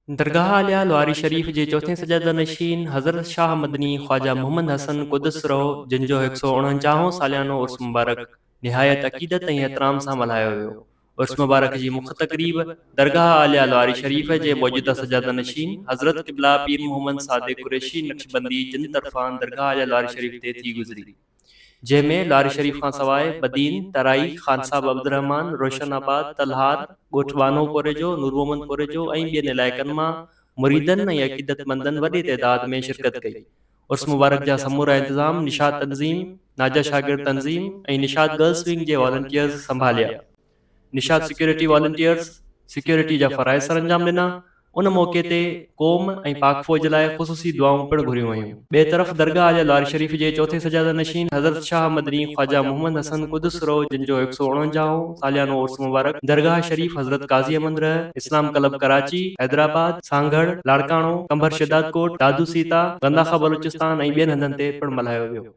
दरगाह आलिया लवारी शरीफ़ जे चौथे सजादा नशीन हज़रत शाह मदनी ख़्वाजा मोहम्मद हसन क़ुदस रहो जिन जो 149 सालियानो उर्स मुबारक निहायत अक़ीदत ऐं एहतराम सां मल्हायो वियो। उर्स मुबारक जी मुख्य तक़रीब दरगाह आलिया लवारी शरीफ़ जे मौजूदा सजादा नशीन हज़रत क़िबला पीर मोहम्मद सादिक़ कुरैशी नक्शबंदी जिन तरफ़ां दरगाह आलिया लवारी शरीफ़ ते थी गुज़री, जंहिंमें लारी शरीफ़ खां सवाइ बदीन, तराई, ख़ानसाब अब्दुर्रहमान, रोशनाबाद, तलहार, ॻोठ बानोपोरे जो, नूर मोहम्मदपोरे जो ऐं ॿियनि इलाइक़नि मां मुरीदनि ऐं अक़ीदतमंदनि वॾी तइदाद में शिरकत कई। उर्स मुबारक जा समूरा इंतज़ाम निशात तंज़ीम, नाजा शागिर्द तंज़ीम ऐं निशात गर्ल्स विंग जे वॉलंटियर्स संभालिया। निशात सिक्योरिटी वॉलंटियर्स सिक्योरिटी जा फ़राइज़ सरअंजाम ॾिना। उन मौक़े ते क़ौम ऐं पाक फ़ौज लाइ ख़ुसूसी दुआऊं पिणु घुरियूं वयूं। ॿिए तरफ़ दरगाह आलिया लवारी शरीफ़ जे चौथे सजादा नशीन हज़रत शाह मदनी ख़्वाजा मोहम्मद हसन क़ुदस रहो जिन जो 149 सालियानो उर्स मुबारक दरगाह शरीफ़ हज़रत काज़ी अहमद रह, इस्लाम क्लब कराची, हैदराबाद, सांगड़, लाड़काणो, कंभर शिदात कोट, दादू सीता, गंदाखा बलूचिस्तान ऐं ॿियनि हंधनि ते पिणु मल्हायो वियो।